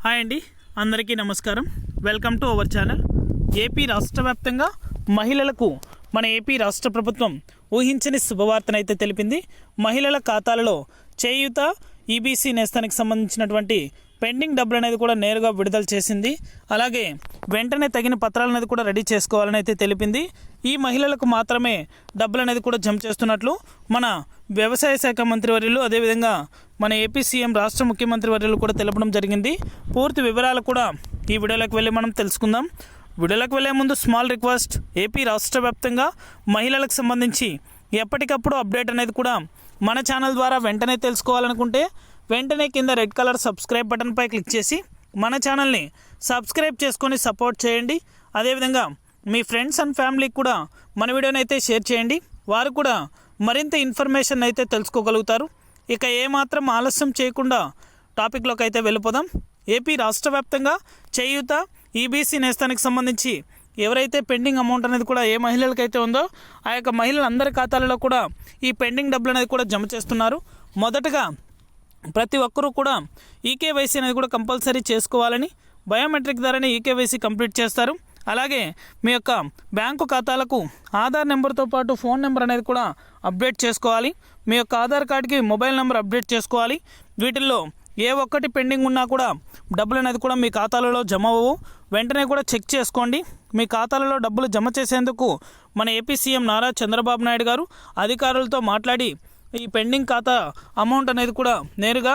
Hi అండి, అందరికీ నమస్కారం. Welcome to our channel. AP రాష్ట్ర వ్యాప్తంగా మహిళలకు మన ఏపీ రాష్ట్ర ప్రభుత్వం ఊహించని శుభవార్తనైతే తెలిపింది. మహిళల ఖాతాలలో చేయూత ఈబీసీ నేస్తానికి సంబంధించినటువంటి పెండింగ్ డబ్బులు అనేది కూడా నేరుగా విడుదల చేసింది. అలాగే వెంటనే తగిన పత్రాలు అనేది కూడా రెడీ చేసుకోవాలని అయితే తెలిపింది. ఈ మహిళలకు మాత్రమే డబ్బులు అనేది కూడా జమ చేస్తున్నట్లు మన వ్యవసాయ శాఖ మంత్రి వర్యులు, అదేవిధంగా మన ఏపీ సీఎం రాష్ట్ర ముఖ్యమంత్రి వర్యులు కూడా తెలపడం జరిగింది. పూర్తి వివరాలు కూడా ఈ వీడియోలోకి వెళ్ళి మనం తెలుసుకుందాం. వీడియోలోకి వెళ్ళే ముందు స్మాల్ రిక్వెస్ట్, ఏపీ రాష్ట్ర వ్యాప్తంగా మహిళలకు సంబంధించి ఎప్పటికప్పుడు అప్డేట్ అనేది కూడా మన ఛానల్ ద్వారా వెంటనే తెలుసుకోవాలనుకుంటే వెంటనే కింద రెడ్ కలర్ సబ్స్క్రైబ్ బటన్పై క్లిక్ చేసి మన ఛానల్ని సబ్స్క్రైబ్ చేసుకొని సపోర్ట్ చేయండి. అదేవిధంగా మీ ఫ్రెండ్స్ అండ్ ఫ్యామిలీకి కూడా మన వీడియోని అయితే షేర్ చేయండి. వారు కూడా మరింత ఇన్ఫర్మేషన్ అయితే తెలుసుకోగలుగుతారు. ఇక ఏమాత్రం ఆలస్యం చేయకుండా టాపిక్లోకి అయితే వెళ్ళిపోదాం. ఏపీ రాష్ట్ర వ్యాప్తంగా చేయూత ఈబీసీ నేస్తానికి సంబంధించి ఎవరైతే పెండింగ్ అమౌంట్ అనేది కూడా ఏ మహిళలకైతే ఉందో ఆ యొక్క మహిళలందరి ఖాతాలలో కూడా ఈ పెండింగ్ డబ్బులు అనేది కూడా జమ చేస్తున్నారు. మొదటగా ప్రతి ఒక్కరూ కూడా ఈకేవైసీ అనేది కూడా కంపల్సరీ చేసుకోవాలని, బయోమెట్రిక్ ద్వారానే ఈకేవైసీ కంప్లీట్ చేస్తారు. అలాగే మీ యొక్క బ్యాంకు ఖాతాలకు ఆధార్ నెంబర్తో పాటు ఫోన్ నెంబర్ అనేది కూడా అప్డేట్ చేసుకోవాలి. మీ యొక్క ఆధార్ కార్డుకి మొబైల్ నెంబర్ అప్డేట్ చేసుకోవాలి. వీటిల్లో ఏ ఒక్కటి పెండింగ్ ఉన్నా కూడా డబ్బులు అనేది కూడా మీ ఖాతాలలో జమ అవ్వవు. వెంటనే కూడా చెక్ చేసుకోండి. మీ ఖాతాలలో డబ్బులు జమ చేసేందుకు మన ఏపీ సీఎం నారా చంద్రబాబు నాయుడు గారు అధికారులతో మాట్లాడి ఈ పెండింగ్ ఖాతా అమౌంట్ అనేది కూడా నేరుగా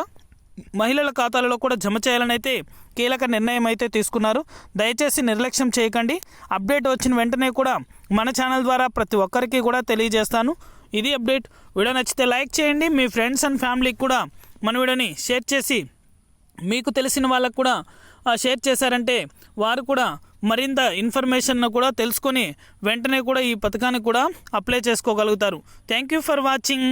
మహిళల ఖాతాలలో కూడా జమ చేయాలని అయితే కీలక నిర్ణయం అయితే తీసుకున్నారు. దయచేసి నిర్లక్ష్యం చేయకండి. అప్డేట్ వచ్చిన వెంటనే కూడా మన ఛానల్ ద్వారా ప్రతి ఒక్కరికి కూడా తెలియజేస్తాను. ఇది అప్డేట్. వీడియో నచ్చితే లైక్ చేయండి. మీ ఫ్రెండ్స్ అండ్ ఫ్యామిలీకి కూడా మన వీడియోని షేర్ చేసి మీకు తెలిసిన వాళ్ళకు కూడా షేర్ చేశారంటే వారు కూడా మరింత ఇన్ఫర్మేషన్ కూడా తెలుసుకొని వెంటనే కూడా ఈ పథకాన్ని కూడా అప్లై చేసుకోగలుగుతారు. Thank you for watching.